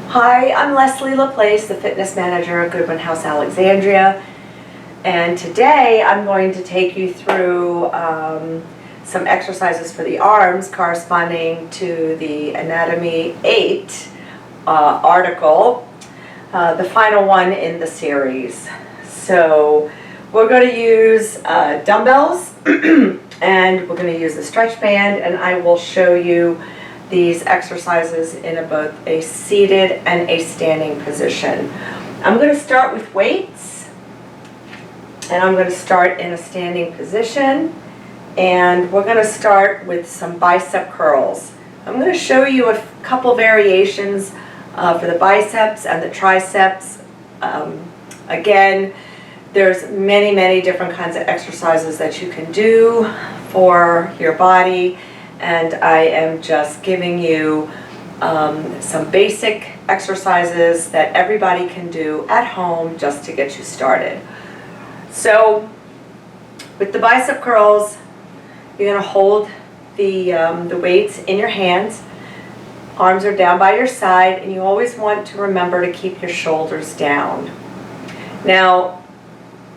Hi, I'm Leslie LaPlace, the fitness manager at Goodwin House Alexandria, and today I'm going to take you through some exercises for the arms corresponding to the Anatomy 8 article, the final one in the series. So we're going to use dumbbells and we're going to use the stretch band, and I will show you these exercises in both a seated and a standing position. I'm going to start with weights, and I'm going to start in a standing position, and we're going to start with some bicep curls. I'm going to show you a couple variations for the biceps and the triceps. Again, there's many different kinds of exercises that you can do for your body, and I am just giving you some basic exercises that everybody can do at home just to get you started. So with the bicep curls, you're going to hold the weights in your hands. Arms are down by your side, and you always want to remember to keep your shoulders down. Now,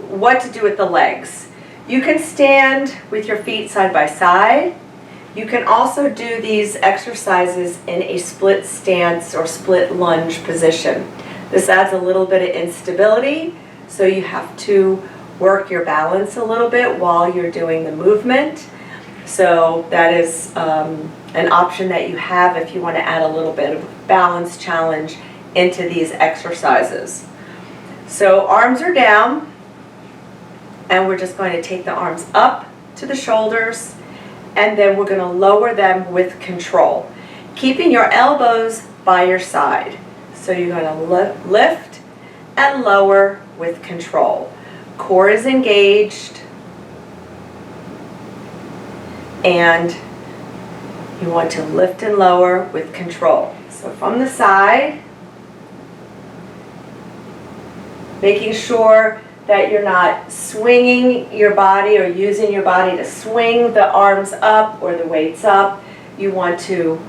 what to do with the legs? You can stand with your feet side by side. You can also do these exercises in a split stance or split lunge position. This adds a little bit of instability, so you have to work your balance a little bit while you're doing the movement. So that is an option that you have if you want to add a little bit of balance challenge into these exercises. So arms are down, and we're just going to take the arms up to the shoulders, and then we're going to lower them with control, keeping your elbows by your side. So you're going to lift and lower with control. Core is engaged, and you want to lift and lower with control. So from the side, making sure that you're not swinging your body or using your body to swing the arms up or the weights up. You want to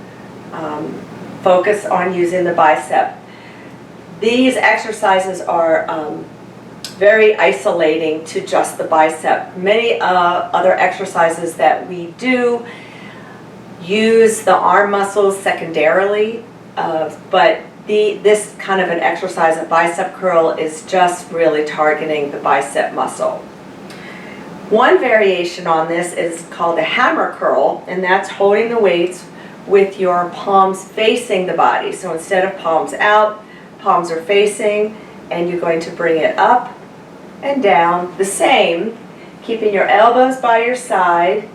focus on using the bicep. These exercises are very isolating to just the bicep. Many other exercises that we do use the arm muscles secondarily, but this kind of an exercise, a bicep curl, is just really targeting the bicep muscle. One variation on this is called a hammer curl, and that's holding the weights with your palms facing the body. So instead of palms out, palms are facing, and you're going to bring it up and down the same, keeping your elbows by your side.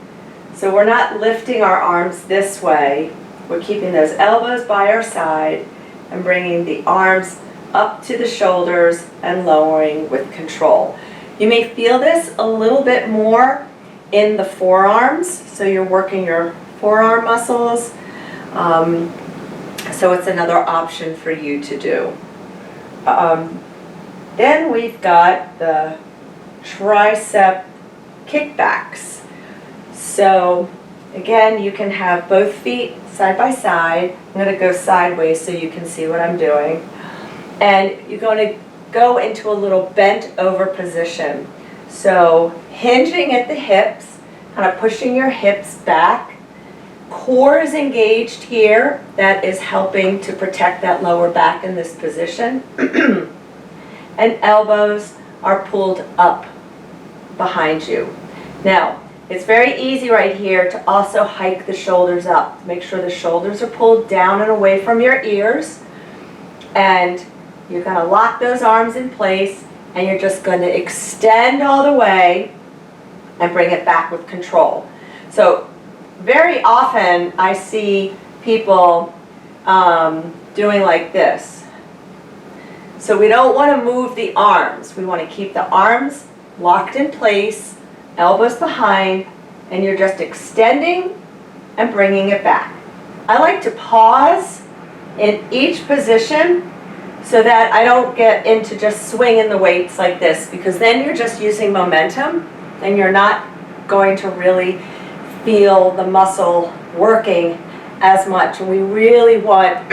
So we're not lifting our arms this way. We're keeping those elbows by our side and bringing the arms up to the shoulders and lowering with control. You may feel this a little bit more in the forearms, so you're working your forearm muscles. So it's another option for you to do. Then we've got the tricep kickbacks. So again, you can have both feet side by side. I'm going to go sideways so you can see what I'm doing. And you're going to go into a little bent over position. So hinging at the hips, kind of pushing your hips back. Core is engaged here. That is helping to protect that lower back in this position. And elbows are pulled up behind you. Now, it's very easy right here to also hike the shoulders up. Make sure the shoulders are pulled down and away from your ears. And you're going to lock those arms in place, and you're just going to extend all the way and bring it back with control. So very often I see people doing like this. So we don't want to move the arms. We want to keep the arms locked in place, elbows behind, and you're just extending and bringing it back. I like to pause in each position so that I don't get into just swinging the weights like this, because then you're just using momentum and you're not going to really feel the muscle working as much. And we really want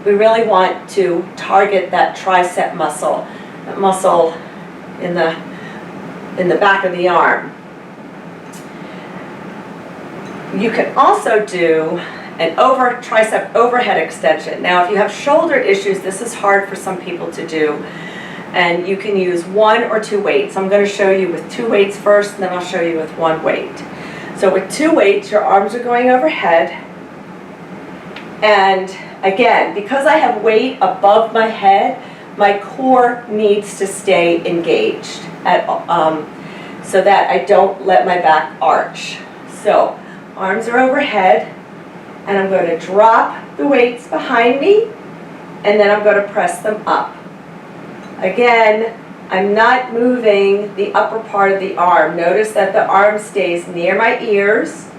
we really want to target that tricep muscle, that muscle in the back of the arm. You can also do an tricep overhead extension. Now, if you have shoulder issues, this is hard for some people to do, and you can use 1 or 2 weights. I'm going to show you with 2 weights first, and then I'll show you with 1 weight. So with 2 weights, your arms are going overhead, and again, because I have weight above my head, my core needs to stay engaged so that I don't let my back arch. So arms are overhead, and I'm going to drop the weights behind me, and then I'm going to press them up. Again, I'm not moving the upper part of the arm. Notice that the arm stays near my ears.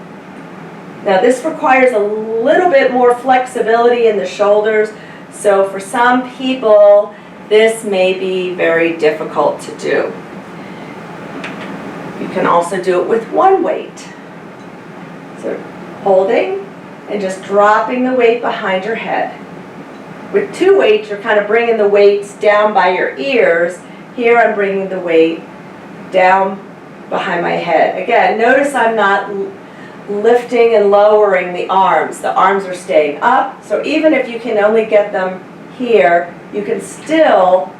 Now this requires a little bit more flexibility in the shoulders, so for some people this may be very difficult to do. You can also do it with 1 weight. So holding and just dropping the weight behind your head. With 2 weights, you're kind of bringing the weights down by your ears. Here I'm bringing the weight down behind my head. Again, notice I'm not lifting and lowering the arms. The arms are staying up, so even if you can only get them here, you can still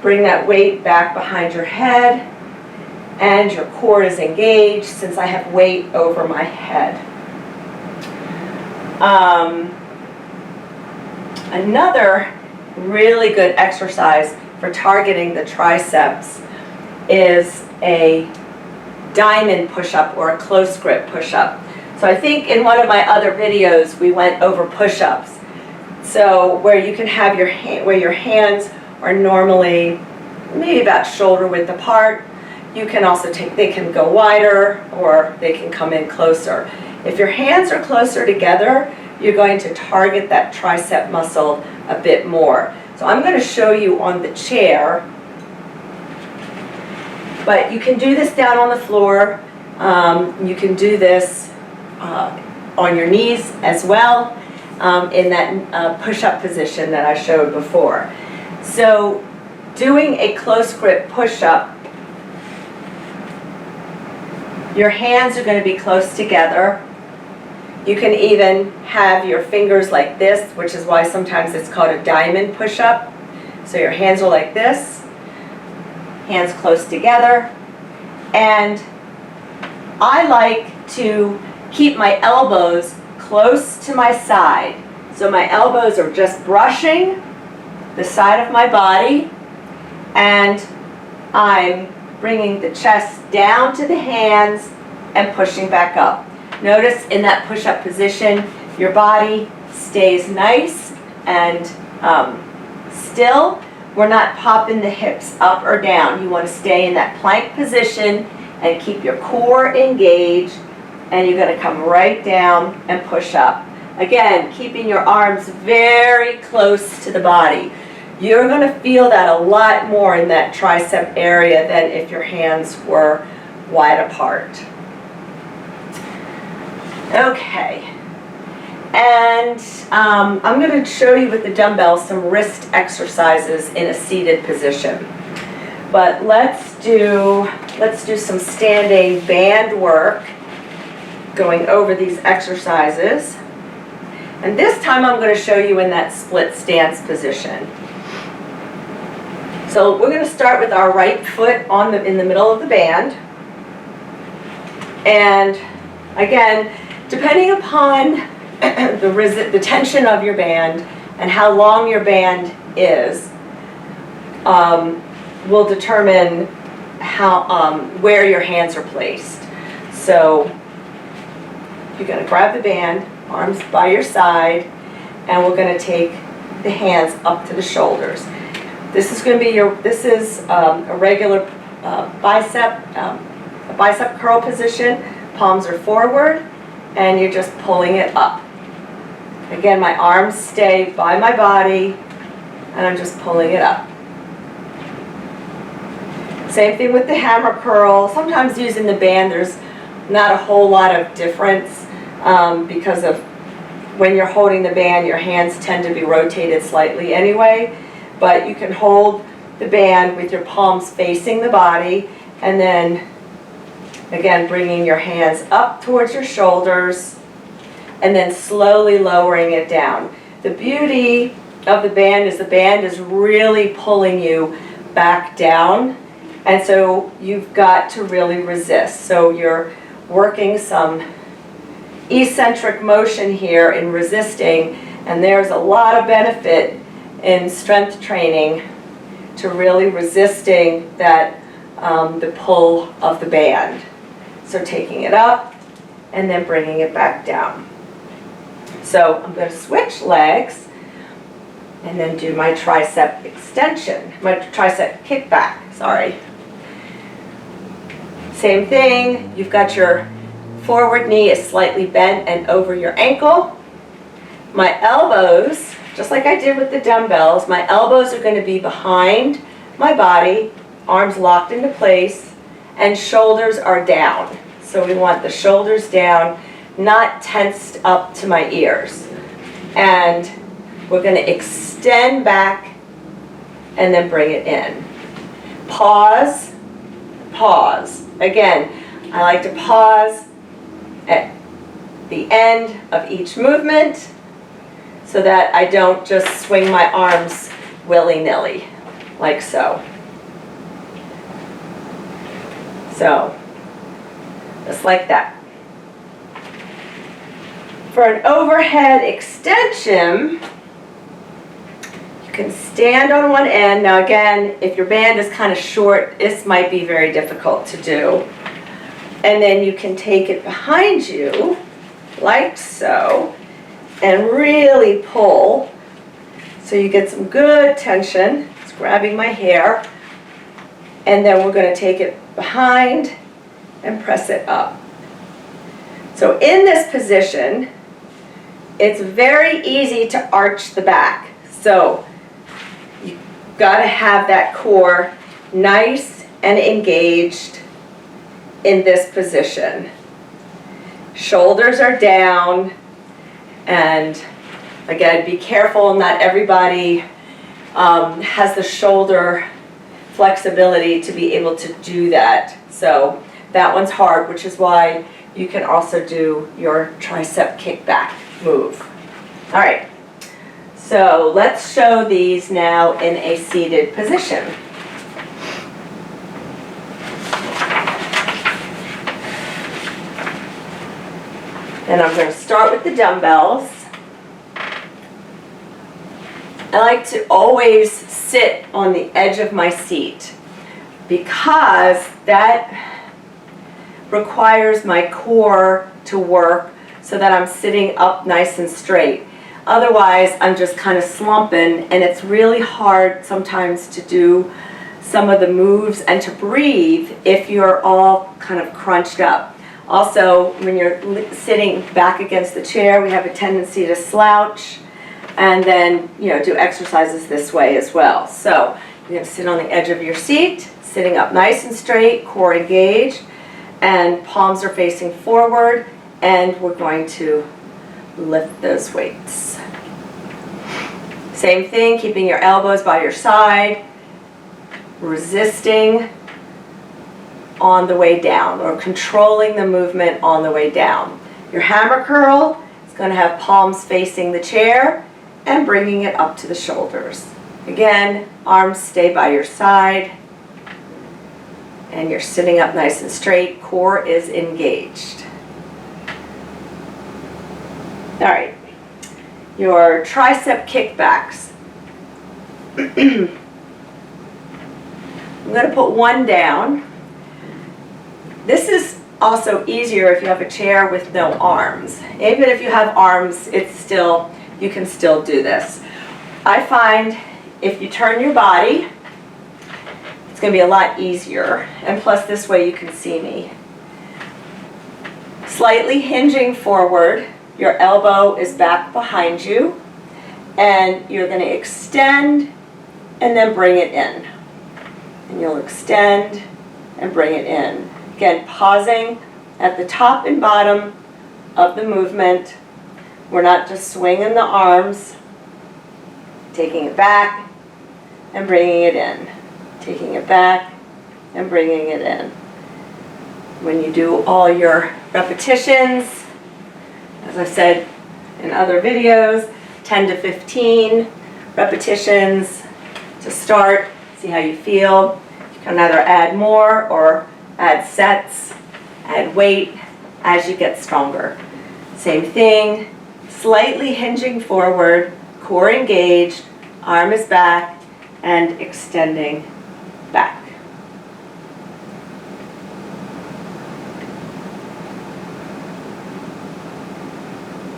bring that weight back behind your head, and your core is engaged since I have weight over my head. Another really good exercise for targeting the triceps is a diamond push-up or a close grip push-up. So I think in one of my other videos we went over push-ups. So where you can have where your hands are normally maybe about shoulder width apart, you can also they can go wider or they can come in closer. If your hands are closer together, you're going to target that tricep muscle a bit more. So I'm going to show you on the chair, but you can do this down on the floor. You can do this on your knees as well in that push-up position that I showed before. So doing a close grip push-up, your hands are going to be close together. You can even have your fingers like this, which is why sometimes it's called a diamond push-up. So your hands are like this, hands close together. And I like to keep my elbows close to my side. So my elbows are just brushing the side of my body, and I'm bringing the chest down to the hands and pushing back up. Notice in that push-up position, your body stays nice and still. We're not popping the hips up or down. You want to stay in that plank position and keep your core engaged, and you're going to come right down and push up. Again, keeping your arms very close to the body. You're going to feel that a lot more in that tricep area than if your hands were wide apart. Okay, and I'm going to show you with the dumbbells some wrist exercises in a seated position. But let's do some standing band work, going over these exercises. And this time I'm going to show you in that split stance position. So we're going to start with our right foot in the middle of the band. And again, depending upon the tension of your band and how long your band is, will determine where your hands are placed. So you're going to grab the band, arms by your side, and we're going to take the hands up to the shoulders. This is going to be a regular bicep curl position. Palms are forward, and you're just pulling it up. Again, my arms stay by my body, and I'm just pulling it up. Same thing with the hammer curl. Sometimes using the band, there's not a whole lot of difference because of when you're holding the band, your hands tend to be rotated slightly anyway, but you can hold the band with your palms facing the body, and then again bringing your hands up towards your shoulders and then slowly lowering it down. The beauty of the band is really pulling you back down, and so you've got to really resist. So you're working some eccentric motion here in resisting, and there's a lot of benefit in strength training to really resisting that the pull of the band. So taking it up and then bringing it back down. So I'm going to switch legs and then do my tricep extension, my tricep kickback, sorry. Same thing, you've got your forward knee is slightly bent and over your ankle. My elbows, just like I did with the dumbbells, my elbows are going to be behind my body, arms locked into place, and shoulders are down. So we want the shoulders down, not tensed up to my ears. And we're going to extend back and then bring it in. Pause, pause. Again, I like to pause at the end of each movement so that I don't just swing my arms willy-nilly, like so. So, just like that. For an overhead extension, you can stand on one end. Now again, if your band is kind of short, this might be very difficult to do. And then you can take it behind you, like so, and really pull so you get some good tension. It's grabbing my hair. And then we're going to take it behind and press it up. So in this position, it's very easy to arch the back. So you've got to have that core nice and engaged in this position. Shoulders are down, and again, be careful, not everybody has the shoulder flexibility to be able to do that. So that one's hard, which is why you can also do your tricep kickback move. All right, so let's show these now in a seated position. And I'm going to start with the dumbbells. I like to always sit on the edge of my seat because that requires my core to work so that I'm sitting up nice and straight. Otherwise, I'm just kind of slumping, and it's really hard sometimes to do some of the moves and to breathe if you're all kind of crunched up. Also, when you're sitting back against the chair, we have a tendency to slouch and then, do exercises this way as well. So you're going to sit on the edge of your seat, sitting up nice and straight, core engaged, and palms are facing forward, and we're going to lift those weights. Same thing, keeping your elbows by your side, resisting on the way down, or controlling the movement on the way down. Your hammer curl is going to have palms facing the chair and bringing it up to the shoulders. Again, arms stay by your side, and you're sitting up nice and straight, core is engaged. All right, your tricep kickbacks. I'm going to put one down. This is also easier if you have a chair with no arms. Even if you have arms, you can still do this. I find if you turn your body, it's going to be a lot easier, and plus this way you can see me. Slightly hinging forward, your elbow is back behind you, and you're going to extend and then bring it in. And you'll extend and bring it in. Again, pausing at the top and bottom of the movement, We're not just swinging the arms, taking it back and bringing it in, taking it back and bringing it in. When you do all your repetitions, as I said in other videos, 10 to 15 repetitions to start, see how you feel. You can either add more or add sets, add weight as you get stronger. Same thing, slightly hinging forward, core engaged, arm is back, and extending back.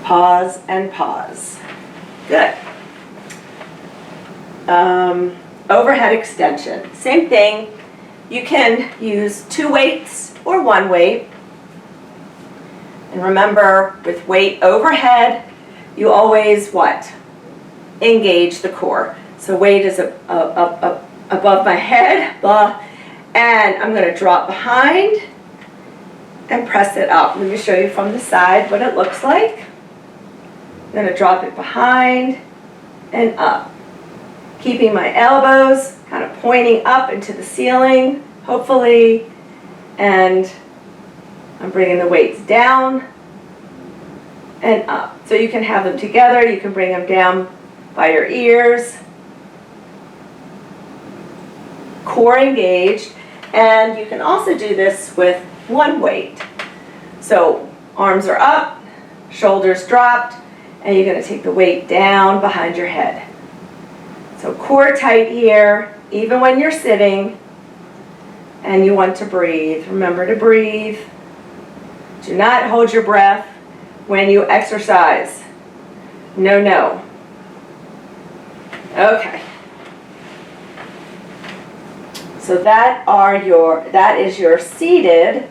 Pause and pause. Good. Overhead extension. Same thing. You can use 2 weights or 1 weight. And remember, with weight overhead, you always what? Engage the core. So weight is above my head, blah, and I'm going to drop behind and press it up. Let me show you from the side what it looks like. I'm going to drop it behind and up, keeping my elbows kind of pointing up into the ceiling, hopefully, and I'm bringing the weights down and up. So you can have them together, you can bring them down by your ears, core engaged, and you can also do this with 1 weight. So arms are up, shoulders dropped, and you're going to take the weight down behind your head. So core tight here, even when you're sitting, and you want to breathe. Remember to breathe. Do not hold your breath when you exercise. No, no. Okay. So that is your seated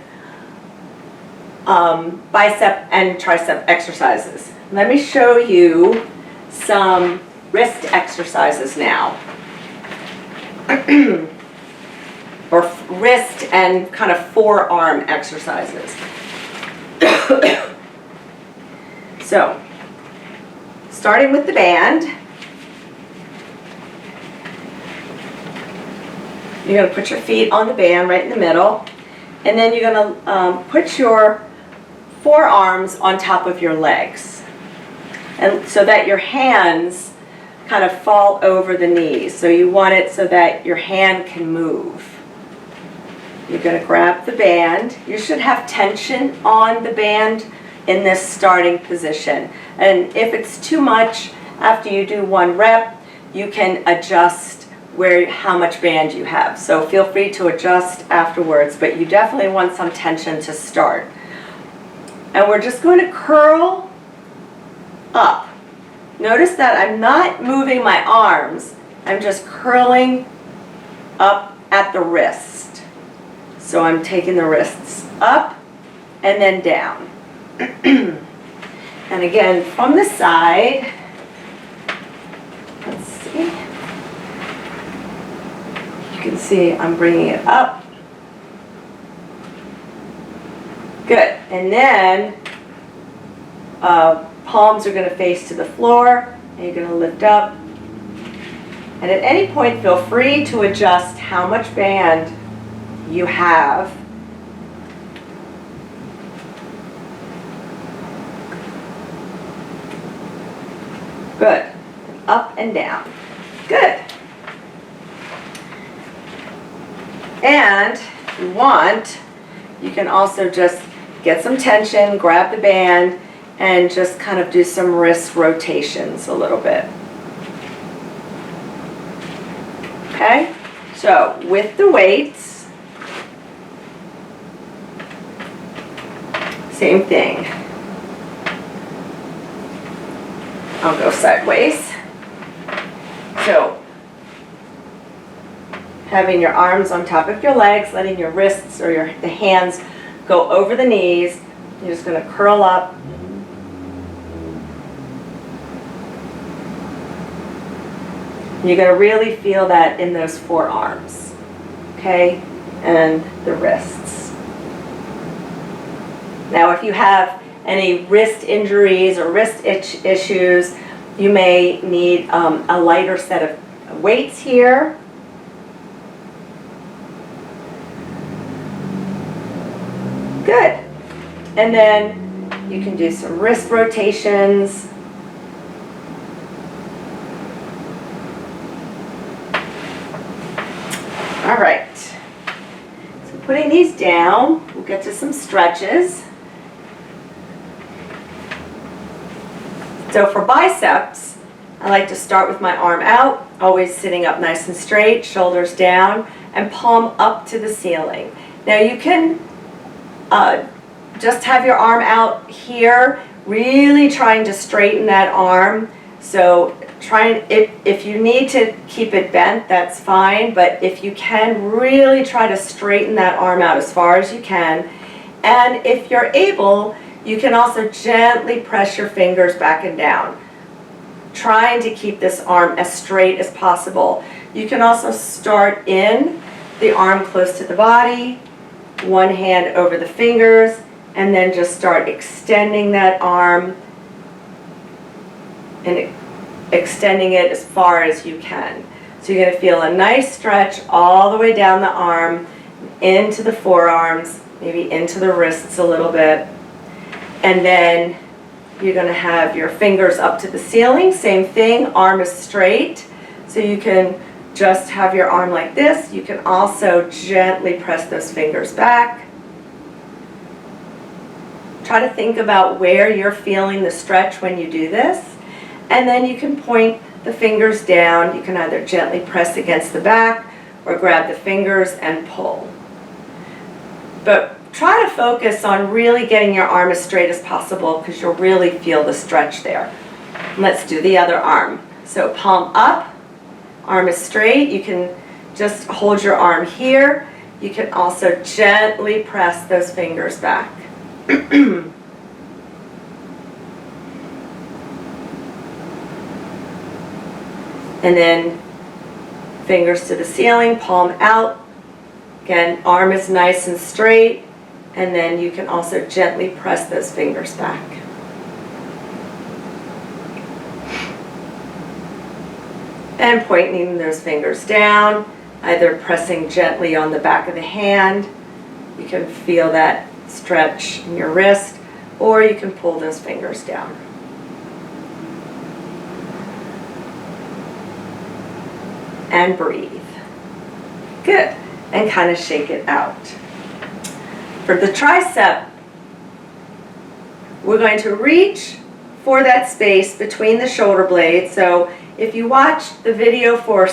bicep and tricep exercises. Let me show you some wrist exercises now. Or wrist and kind of forearm exercises. So, starting with the band, you're going to put your feet on the band right in the middle, and then you're going to put your forearms on top of your legs, and so that your hands kind of fall over the knees. So you want it so that your hand can move. You're going to grab the band. You should have tension on the band in this starting position. And if it's too much, after you do 1 rep, you can adjust how much band you have. So feel free to adjust afterwards, but you definitely want some tension to start. And we're just going to curl up. Notice that I'm not moving my arms, I'm just curling up at the wrist. So I'm taking the wrists up and then down. And again, from the side, let's see. You can see I'm bringing it up. Good. And then palms are going to face to the floor, and you're going to lift up. And at any point, feel free to adjust how much band you have. Good. Up and down. Good. And if you want, you can also just get some tension, grab the band, and just kind of do some wrist rotations a little bit. Okay? So with the weights, same thing. I'll go sideways. So, having your arms on top of your legs, letting your wrists or the hands go over the knees. You're just going to curl up. You're going to really feel that in those forearms, okay, and the wrists. Now, if you have any wrist injuries or wrist issues, you may need a lighter set of weights here. Good. And then you can do some wrist rotations. All right. So putting these down, we'll get to some stretches. So for biceps, I like to start with my arm out, always sitting up nice and straight, shoulders down, and palm up to the ceiling. Now you can just have your arm out here, really trying to straighten that arm. So if you need to keep it bent, that's fine, but if you can, really try to straighten that arm out as far as you can. And if you're able, you can also gently press your fingers back and down, trying to keep this arm as straight as possible. You can also start in the arm close to the body, one hand over the fingers, and then just start extending that arm and extending it as far as you can. So you're going to feel a nice stretch all the way down the arm, into the forearms, maybe into the wrists a little bit. And then you're going to have your fingers up to the ceiling. Same thing, arm is straight. So you can just have your arm like this. You can also gently press those fingers back. Try to think about where you're feeling the stretch when you do this. And then you can point the fingers down. You can either gently press against the back or grab the fingers and pull. But try to focus on really getting your arm as straight as possible because you'll really feel the stretch there. Let's do the other arm. So palm up, arm is straight. You can just hold your arm here. You can also gently press those fingers back. And then fingers to the ceiling, palm out. Again, arm is nice and straight. And then you can also gently press those fingers back. And pointing those fingers down, either pressing gently on the back of the hand. You can feel that stretch in your wrist, or you can pull those fingers down. And breathe. Good. And kind of shake it out. For the tricep, we're going to reach for that space between the shoulder blades. So if you watched the video for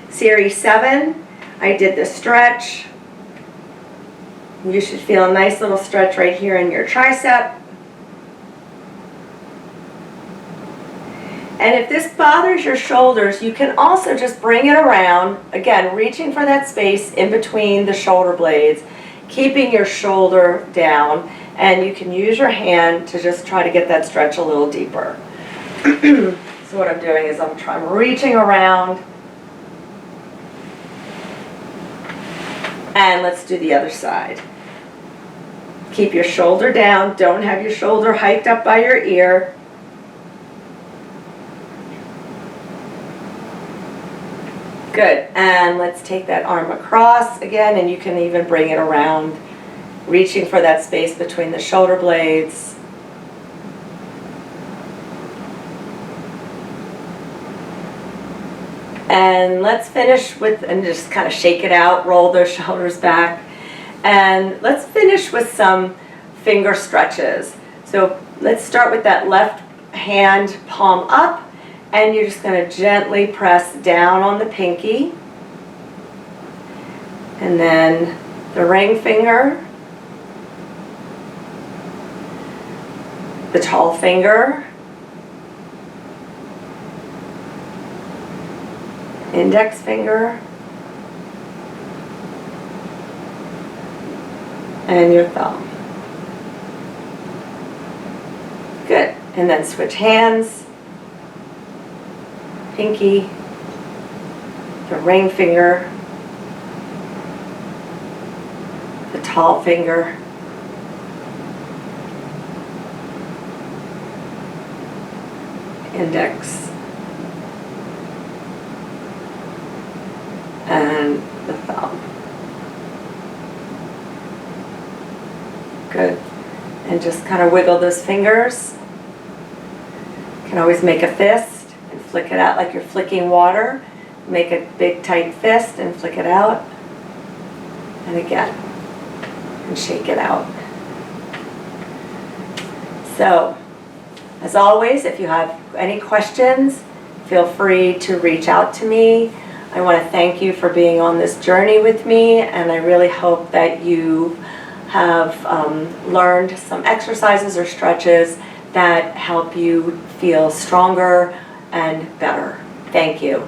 Series 7, I did the stretch. You should feel a nice little stretch right here in your tricep. And if this bothers your shoulders, you can also just bring it around, again, reaching for that space in between the shoulder blades, keeping your shoulder down, and you can use your hand to just try to get that stretch a little deeper. So what I'm doing is I'm reaching around, and let's do the other side. Keep your shoulder down, don't have your shoulder hiked up by your ear. Good, and let's take that arm across again, and you can even bring it around, reaching for that space between the shoulder blades. And let's finish with, and just kind of shake it out, roll those shoulders back. And let's finish with some finger stretches. So let's start with that left hand palm up. And you're just going to gently press down on the pinky. And then the ring finger, the tall finger, index finger, and your thumb. Good. And then switch hands. Pinky, the ring finger, the tall finger, index, and the thumb. Good. And just kind of wiggle those fingers. You can always make a fist and flick it out like you're flicking water. Make a big tight fist and flick it out. And again, and shake it out. So, as always, if you have any questions, feel free to reach out to me. I want to thank you for being on this journey with me, and I really hope that you have learned some exercises or stretches that help you feel stronger and better. Thank you.